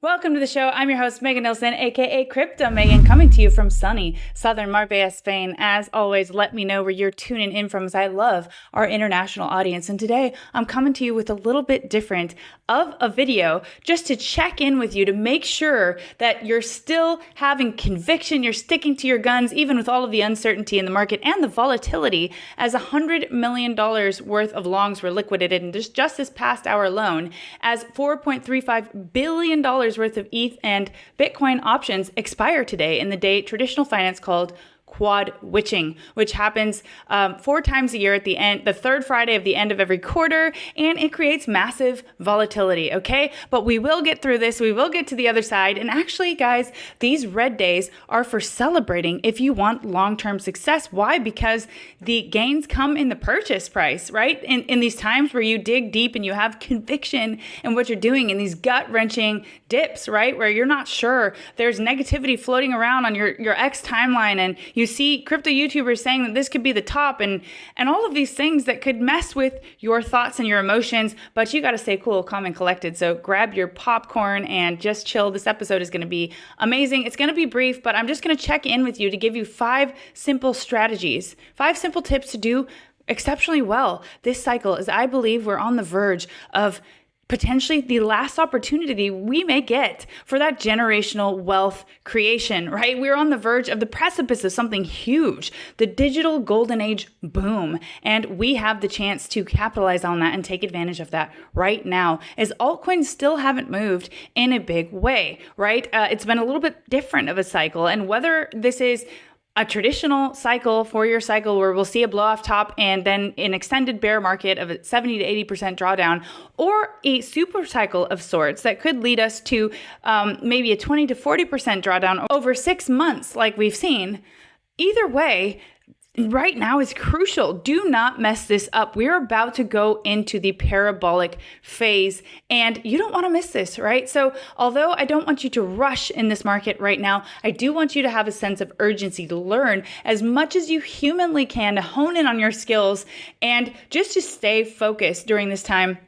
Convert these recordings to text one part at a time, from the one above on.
Welcome to the show. I'm your host, Megan Nilsson, aka Crypto Megan, coming to you from sunny southern Marbella, Spain. As always, let me know where you're tuning in from, as I love our international audience. And today I'm coming to you with a little bit different of a video just to check in with you to make sure that you're still having conviction, you're sticking to your guns, even with all of the uncertainty in the market and the volatility, as $100 million worth of longs were liquidated in just this past hour alone, as $4.35 billion worth of ETH and Bitcoin options expire today in the day traditional finance called quad witching, which happens 4 times a year at the third Friday of the end of every quarter, and it creates massive volatility, okay? But we will get through this. We will get to the other side. And actually, guys, these red days are for celebrating if you want long-term success. Why? Because the gains come in the purchase price, right? In these times where you dig deep and you have conviction in what you're doing, in these gut-wrenching dips, right? Where you're not sure, there's negativity floating around on your X timeline, and you see crypto YouTubers saying that this could be the top and all of these things that could mess with your thoughts and your emotions, but you got to stay cool, calm, and collected. So grab your popcorn and just chill. This episode is going to be amazing. It's going to be brief, but I'm just going to check in with you to give you 5 simple strategies, 5 simple tips to do exceptionally well this cycle, as I believe we're on the verge of potentially the last opportunity we may get for that generational wealth creation, right? We're on the verge of the precipice of something huge, the digital golden age boom. And we have the chance to capitalize on that and take advantage of that right now, as altcoins still haven't moved in a big way, right? It's been a little bit different of a cycle. And whether this is a traditional cycle, 4-year cycle where we'll see a blow off top and then an extended bear market of a 70 to 80% drawdown, or a super cycle of sorts that could lead us to maybe a 20 to 40% drawdown over 6 months like we've seen. Either way, right now is crucial. Do not mess this up. We're about to go into the parabolic phase, and you don't want to miss this, right? So although I don't want you to rush in this market right now, I do want you to have a sense of urgency to learn as much as you humanly can, to hone in on your skills and just to stay focused during this time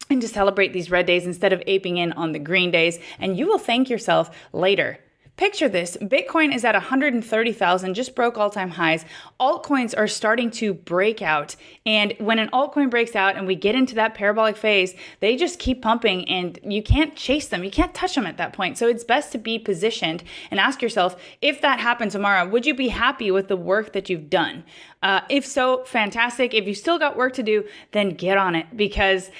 and to celebrate these red days instead of aping in on the green days. And you will thank yourself later. Picture this. Bitcoin is at 130,000, just broke all-time highs. Altcoins are starting to break out. And when an altcoin breaks out and we get into that parabolic phase, they just keep pumping and you can't chase them. You can't touch them at that point. So it's best to be positioned and ask yourself, if that happened tomorrow, would you be happy with the work that you've done? If so, fantastic. If you still got work to do, then get on it, because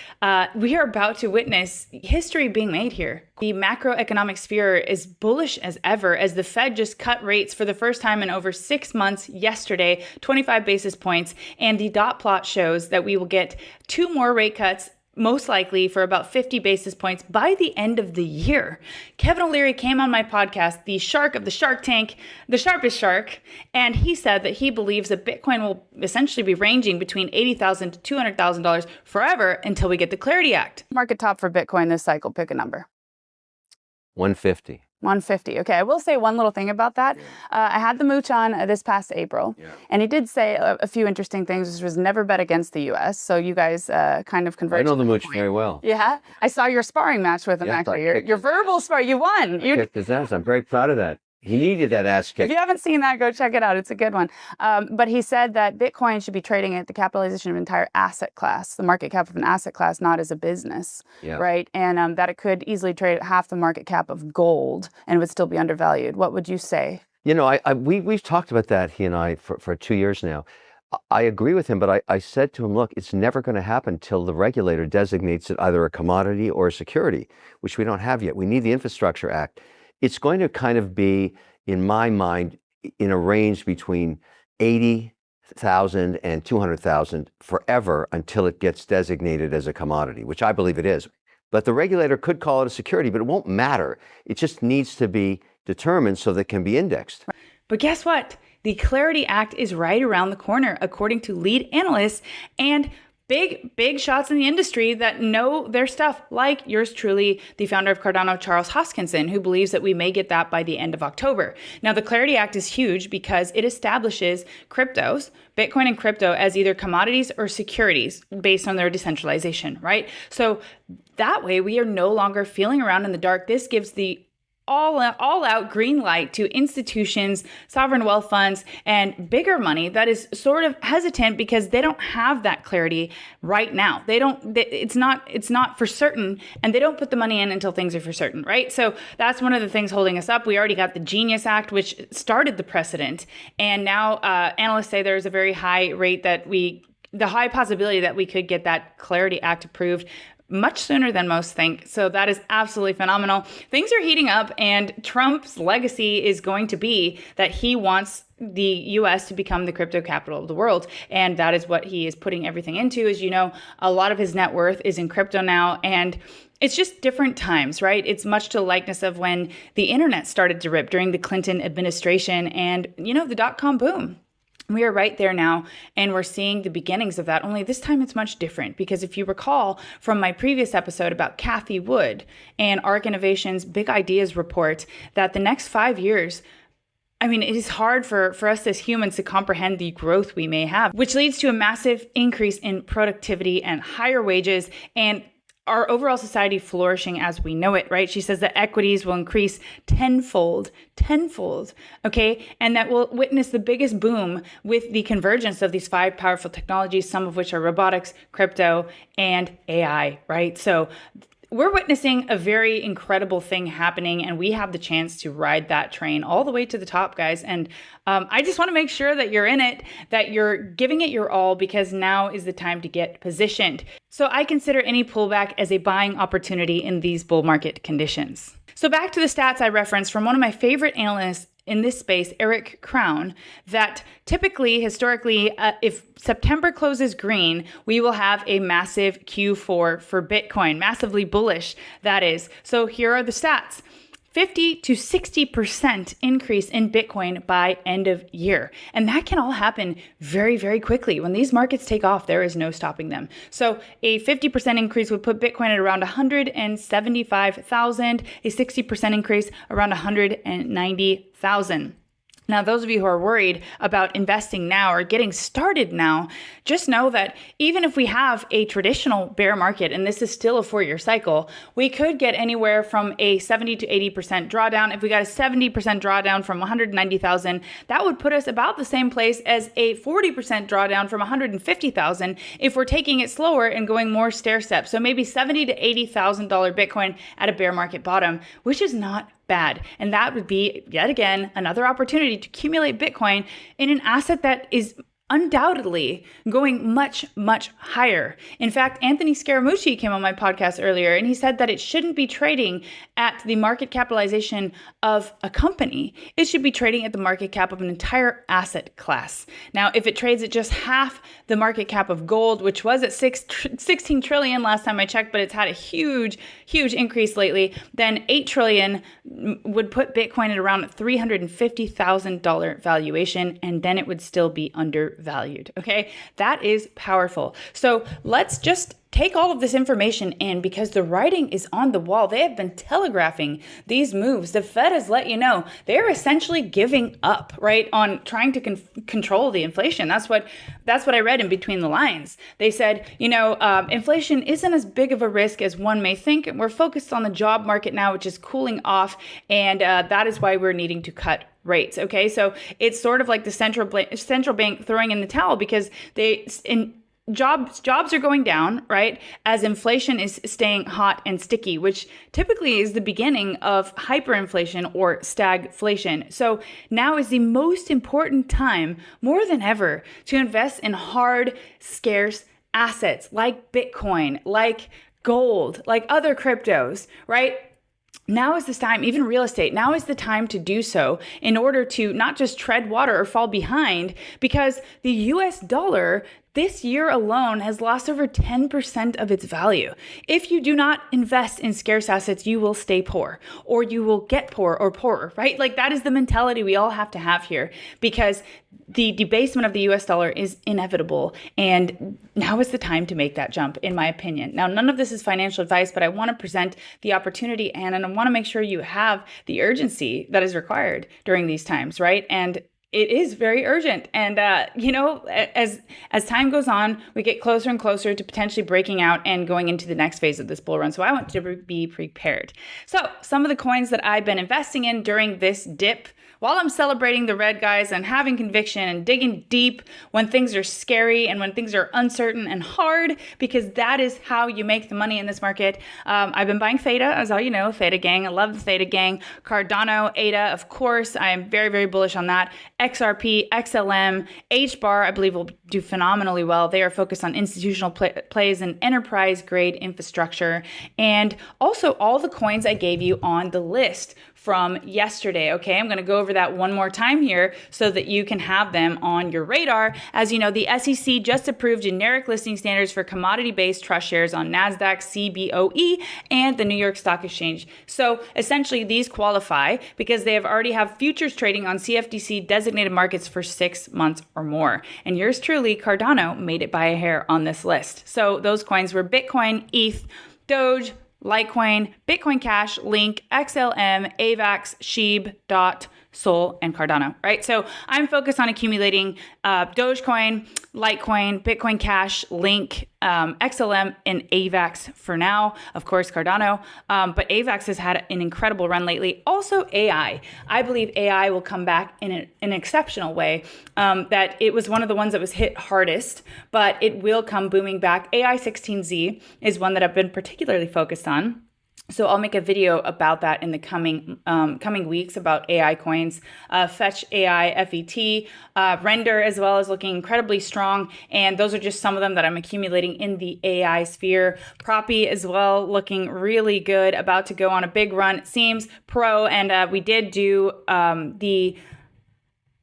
we are about to witness history being made here. The macroeconomic sphere is bullish as ever, as the Fed just cut rates for the first time in over 6 months yesterday, 25 basis points, and the dot plot shows that we will get 2 more rate cuts, most likely for about 50 basis points by the end of the year. Kevin O'Leary came on my podcast, the shark of the Shark Tank, the sharpest shark, and he said that he believes that Bitcoin will essentially be ranging between $80,000 to $200,000 forever until we get the Clarity Act. Market top for Bitcoin this cycle, pick a number. 150. 150. Okay, I will say one little thing about that. I had the mooch on this past April, and he did say a few interesting things, which was never bet against the U.S., so you guys kind of converged. I know the mooch very well. Yeah? I saw your sparring match with him, actually. Your verbal spar, you won. You kicked his ass. I'm very proud of that. He needed that ass kick. If you haven't seen that, go check it out. It's a good one. But he said that Bitcoin should be trading at the capitalization of an entire asset class, the market cap of an asset class, not as a business, right? And that it could easily trade at half the market cap of gold and would still be undervalued. What would you say? You know, we've talked about that, he and I, for 2 years now. I agree with him, but I said to him, look, it's never going to happen till the regulator designates it either a commodity or a security, which we don't have yet. We need the Infrastructure Act. It's going to kind of be, in my mind, in a range between 80,000 and 200,000 forever until it gets designated as a commodity, which I believe it is. But the regulator could call it a security, but it won't matter. It just needs to be determined so that it can be indexed. But guess what? The Clarity Act is right around the corner, according to lead analysts. And big shots in the industry that know their stuff, like yours truly, the founder of Cardano, Charles Hoskinson, who believes that we may get that by the end of October. Now, the Clarity Act is huge because it establishes cryptos, Bitcoin and crypto, as either commodities or securities based on their decentralization, right? So that way we are no longer feeling around in the dark. This gives the all out green light to institutions, sovereign wealth funds, and bigger money that is sort of hesitant because they don't have that clarity right now. It's not for certain, and they don't put the money in until things are for certain, right? So that's one of the things holding us up. We already got the Genius Act, which started the precedent, and now analysts say there's a very high rate the high possibility that we could get that Clarity Act approved much sooner than most think. So that is absolutely phenomenal. Things are heating up, and Trump's legacy is going to be that he wants the US to become the crypto capital of the world. And that is what he is putting everything into. As you know, a lot of his net worth is in crypto now, and it's just different times, right? It's much to the likeness of when the internet started to rip during the Clinton administration and, the dot-com boom. We are right there now, and we're seeing the beginnings of that, only this time it's much different, because if you recall from my previous episode about Cathie Wood and ARK Innovation's Big Ideas report, that the next 5 years, it is hard for us as humans to comprehend the growth we may have, which leads to a massive increase in productivity and higher wages and our overall society flourishing as we know it, right? She says that equities will increase tenfold, okay? And that will witness the biggest boom with the convergence of these 5 powerful technologies, some of which are robotics, crypto, and AI, right? So we're witnessing a very incredible thing happening, and we have the chance to ride that train all the way to the top, guys. And I just want to make sure that you're in it, that you're giving it your all, because now is the time to get positioned. So I consider any pullback as a buying opportunity in these bull market conditions. So back to the stats I referenced from one of my favorite analysts in this space, Eric Crown, that typically, historically, if September closes green, we will have a massive Q4 for Bitcoin, massively bullish, that is. So here are the stats. 50 to 60% increase in Bitcoin by end of year. And that can all happen very, very quickly. When these markets take off, there is no stopping them. So a 50% increase would put Bitcoin at around 175,000, a 60% increase around 190,000. Now, those of you who are worried about investing now or getting started now, just know that even if we have a traditional bear market, and this is still a 4-year cycle, we could get anywhere from a 70 to 80% drawdown. If we got a 70% drawdown from 190,000, that would put us about the same place as a 40% drawdown from 150,000 if we're taking it slower and going more stair steps. So maybe $70,000 to $80,000 Bitcoin at a bear market bottom, which is not bad. And that would be, yet again, another opportunity to accumulate Bitcoin in an asset that is undoubtedly going much, much higher. In fact, Anthony Scaramucci came on my podcast earlier, and he said that it shouldn't be trading at the market capitalization of a company. It should be trading at the market cap of an entire asset class. Now, if it trades at just half the market cap of gold, which was at 16 trillion last time I checked, but it's had a huge increase lately, then 8 trillion would put Bitcoin at around $350,000 valuation, and then it would still be undervalued. Okay, that is powerful. So let's just take all of this information in, because the writing is on the wall. They have been telegraphing these moves. The Fed has let you know they're essentially giving up, right, on trying to control the inflation. That's what I read in between the lines. They said, inflation isn't as big of a risk as one may think. We're focused on the job market now, which is cooling off, and that is why we're needing to cut rates. Okay, so it's sort of like the central bank throwing in the towel, because jobs are going down, right, as inflation is staying hot and sticky, which typically is the beginning of hyperinflation or stagflation. So now is the most important time, more than ever, to invest in hard, scarce assets like Bitcoin, like gold, like other cryptos, right? Now is this time, even real estate, now is the time to do so in order to not just tread water or fall behind, because the US dollar this year alone has lost over 10% of its value. If you do not invest in scarce assets, you will stay poor, or you will get poor or poorer, right? Like that is the mentality we all have to have here, because the debasement of the US dollar is inevitable. And now is the time to make that jump, in my opinion. Now, none of this is financial advice, but I want to present the opportunity and I want to make sure you have the urgency that is required during these times, right? And it is very urgent. And, as time goes on, we get closer and closer to potentially breaking out and going into the next phase of this bull run. So I want to be prepared. So some of the coins that I've been investing in during this dip, while I'm celebrating the red, guys, and having conviction and digging deep when things are scary and when things are uncertain and hard, because that is how you make the money in this market. I've been buying Theta, as all you know, Theta gang. I love the Theta gang. Cardano, ADA, of course. I am very, very bullish on that. XRP, XLM, HBAR, I believe will do phenomenally well. They are focused on institutional plays and enterprise grade infrastructure. And also all the coins I gave you on the list from yesterday. Okay, I'm going to go over that one more time here so that you can have them on your radar. As you know, the SEC just approved generic listing standards for commodity-based trust shares on NASDAQ, CBOE, and the New York Stock Exchange. So essentially, these qualify because they have already have futures trading on CFTC designated markets for 6 months or more. And yours truly, Cardano, made it by a hair on this list. So those coins were Bitcoin, ETH, Doge, Litecoin, Bitcoin Cash, Link, XLM, AVAX, SHIB, DOT, Sol, and Cardano, right? So I'm focused on accumulating Dogecoin, Litecoin, Bitcoin Cash, Link, XLM, and AVAX for now. Of course, Cardano. But AVAX has had an incredible run lately. Also, AI. I believe AI will come back in an exceptional way. That it was one of the ones that was hit hardest, but it will come booming back. AI16Z is one that I've been particularly focused on. So I'll make a video about that in the coming weeks about AI coins. Fetch AI, FET, Render as well is looking incredibly strong. And those are just some of them that I'm accumulating in the AI sphere. Propi as well, looking really good, about to go on a big run, it seems. Pro, and we did do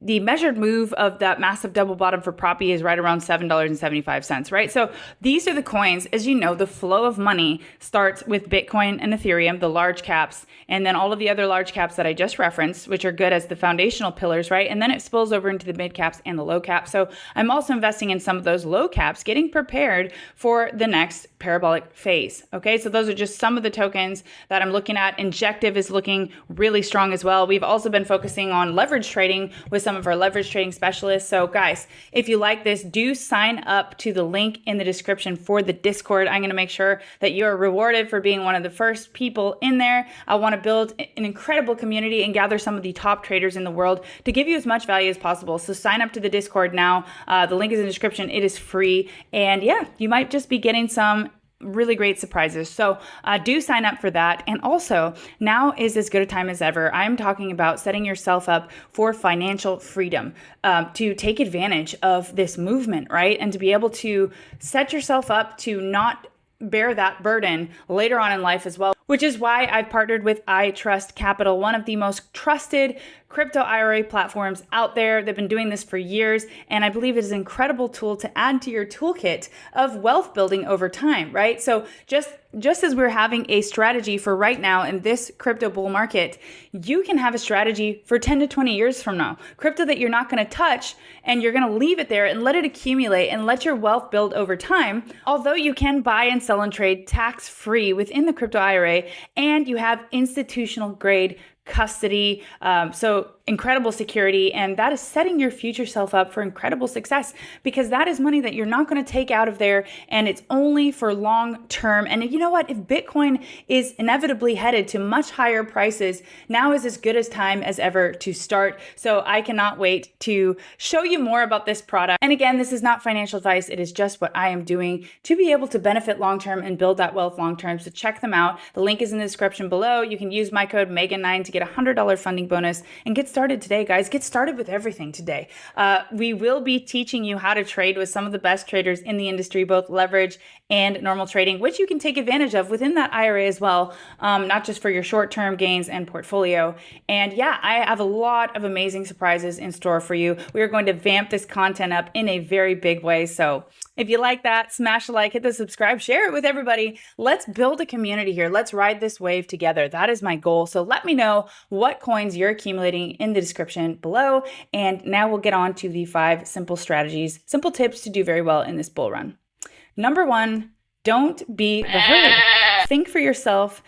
the measured move of that massive double bottom for Propi is right around $7.75, right? So these are the coins. As you know, the flow of money starts with Bitcoin and Ethereum, the large caps, and then all of the other large caps that I just referenced, which are good as the foundational pillars, right? And then it spills over into the mid caps and the low caps. So I'm also investing in some of those low caps, getting prepared for the next parabolic phase, okay? So those are just some of the tokens that I'm looking at. Injective is looking really strong as well. We've also been focusing on leverage trading with some of our leverage trading specialists. So guys, if you like this, do sign up to the link in the description for the Discord. I'm going to make sure that you're rewarded for being one of the first people in there. I want to build an incredible community and gather some of the top traders in the world to give you as much value as possible. So sign up to the Discord now. The link is in the description. It is free. And yeah, you might just be getting some really great surprises. So do sign up for that. And also, now is as good a time as ever. I'm talking about setting yourself up for financial freedom, to take advantage of this movement, right? And to be able to set yourself up to not bear that burden later on in life as well, which is why I've partnered with iTrust Capital, one of the most trusted crypto IRA platforms out there. They've been doing this for years, and I believe it is an incredible tool to add to your toolkit of wealth building over time, right? So just as we're having a strategy for right now in this crypto bull market, you can have a strategy for 10 to 20 years from now. Crypto that you're not going to touch, and you're going to leave it there and let it accumulate and let your wealth build over time. Although you can buy and sell and trade tax-free within the crypto IRA, and you have institutional grade custody, so incredible security, and that is setting your future self up for incredible success, because that is money that you're not going to take out of there, and it's only for long term. And you know what? If Bitcoin is inevitably headed to much higher prices, now is as good as time as ever to start. So I cannot wait to show you more about this product. And again, this is not financial advice. It is just what I am doing to be able to benefit long term and build that wealth long term. So check them out. The link is in the description below. You can use my code MEGAN9 to get a $100 funding bonus and get started today, guys. Get started with everything today. We will be teaching you how to trade with some of the best traders in the industry, both leverage and normal trading, which you can take advantage of within that IRA as well, not just for your short-term gains and portfolio. And yeah, I have a lot of amazing surprises in store for you. We are going to vamp this content up in a very big way. So if you like that, smash a like, hit the subscribe, share it with everybody. Let's build a community here. Let's ride this wave together. That is my goal. So let me know what coins you're accumulating in the description below. And now we'll get on to the 5 simple strategies, simple tips to do very well in this bull run. Number 1, don't be the herd. Think for yourself,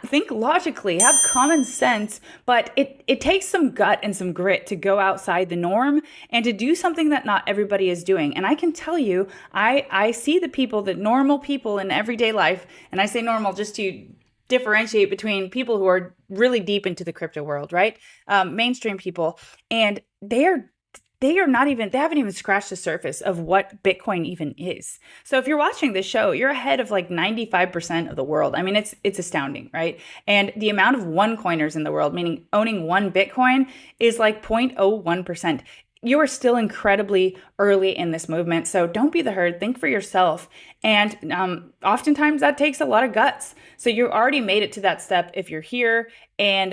think logically, have common sense, but it takes some gut and some grit to go outside the norm and to do something that not everybody is doing. And I can tell you, I see the people, the normal people in everyday life, and I say normal just to differentiate between people who are really deep into the crypto world, right? Mainstream people, and they haven't even scratched the surface of what Bitcoin even is. So if you're watching this show, you're ahead of like 95% of the world. I mean, it's astounding, right? And the amount of one coiners in the world, meaning owning one Bitcoin, is like 0.01%. You are still incredibly early in this movement. So don't be the herd, think for yourself. And oftentimes that takes a lot of guts. So you already made it to that step if you're here. And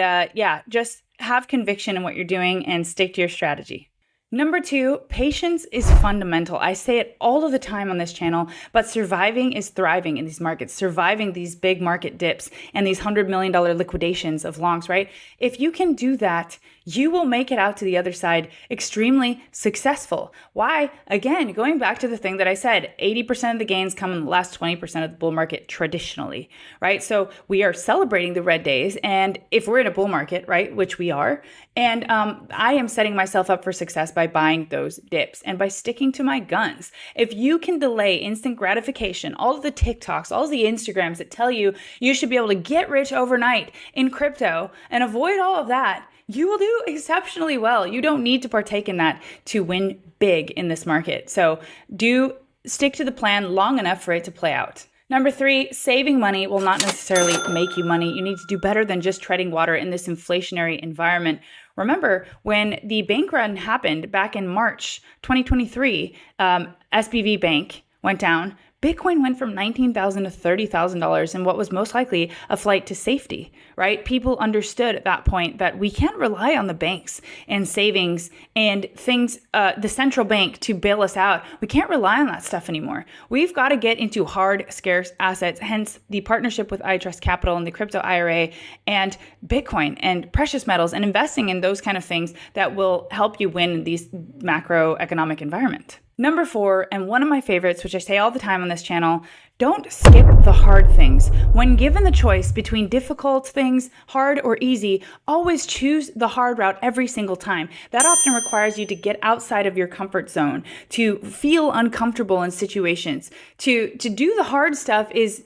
just have conviction in what you're doing and stick to your strategy. Number 2, patience is fundamental. I say it all of the time on this channel, but surviving is thriving in these markets, surviving these big market dips and these $100 million liquidations of longs, right? If you can do that, you will make it out to the other side extremely successful. Why? Again, going back to the thing that I said, 80% of the gains come in the last 20% of the bull market traditionally, right? So we are celebrating the red days. And if we're in a bull market, right, which we are, and I am setting myself up for success by buying those dips and by sticking to my guns. If you can delay instant gratification, all of the TikToks, all of the Instagrams that tell you you should be able to get rich overnight in crypto and avoid all of that, you will do exceptionally well. You don't need to partake in that to win big in this market. So do stick to the plan long enough for it to play out. Number 3, saving money will not necessarily make you money. You need to do better than just treading water in this inflationary environment. Remember, when the bank run happened back in March 2023, SBV Bank went down. Bitcoin went from $19,000 to $30,000 in what was most likely a flight to safety, right? People understood at that point that we can't rely on the banks and savings and things, the central bank to bail us out. We can't rely on that stuff anymore. We've got to get into hard, scarce assets, hence the partnership with I Trust Capital and the crypto IRA and Bitcoin and precious metals and investing in those kind of things that will help you win in these macroeconomic environment. Number 4, and one of my favorites, which I say all the time on this channel, don't skip the hard things. When given the choice between difficult things, hard or easy, always choose the hard route every single time. That often requires you to get outside of your comfort zone, to feel uncomfortable in situations. To do the hard stuff is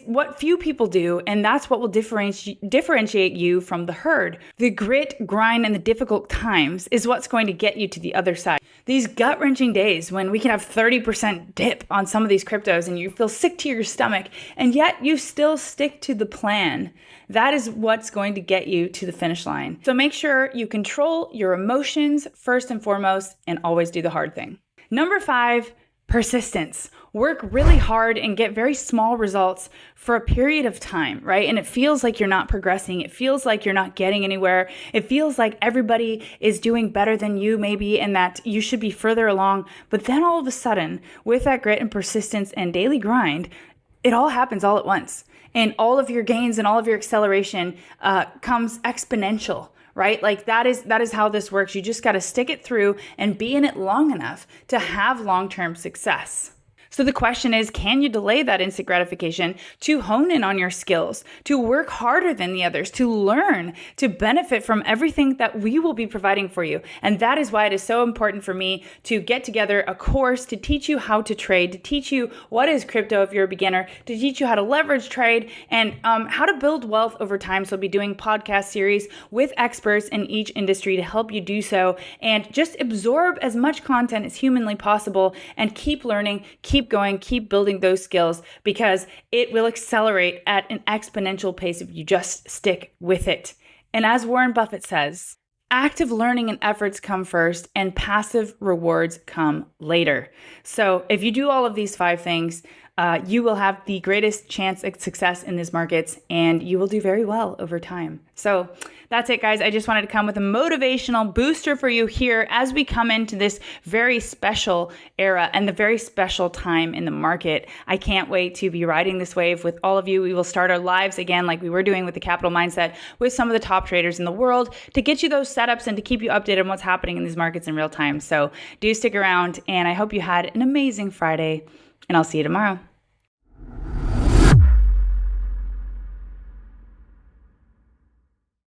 what few people do, and that's what will differentiate you from the herd. The grit, grind, and the difficult times is what's going to get you to the other side. These gut-wrenching days when we can have 30% dip on some of these cryptos and you feel sick to your stomach, and yet you still stick to the plan. That is what's going to get you to the finish line. So make sure you control your emotions first and foremost, and always do the hard thing. Number 5, persistence. Work really hard and get very small results for a period of time, right? And it feels like you're not progressing. It feels like you're not getting anywhere. It feels like everybody is doing better than you maybe, and that you should be further along. But then all of a sudden, with that grit and persistence and daily grind, it all happens all at once. And all of your gains and all of your acceleration comes exponential. Right? Like that is how this works. You just got to stick it through and be in it long enough to have long-term success. So the question is, can you delay that instant gratification to hone in on your skills, to work harder than the others, to learn, to benefit from everything that we will be providing for you? And that is why it is so important for me to get together a course to teach you how to trade, to teach you what is crypto if you're a beginner, to teach you how to leverage trade and how to build wealth over time. So I'll be doing podcast series with experts in each industry to help you do so, and just absorb as much content as humanly possible and keep learning, keep going, keep building those skills, because it will accelerate at an exponential pace if you just stick with it. And as Warren Buffett says, active learning and efforts come first and passive rewards come later. So if you do all of these 5 things, you will have the greatest chance of success in these markets and you will do very well over time. So that's it, guys. I just wanted to come with a motivational booster for you here as we come into this very special era and the very special time in the market. I can't wait to be riding this wave with all of you. We will start our lives again like we were doing with the Capital Mindset with some of the top traders in the world to get you those setups and to keep you updated on what's happening in these markets in real time. So do stick around, and I hope you had an amazing Friday, and I'll see you tomorrow.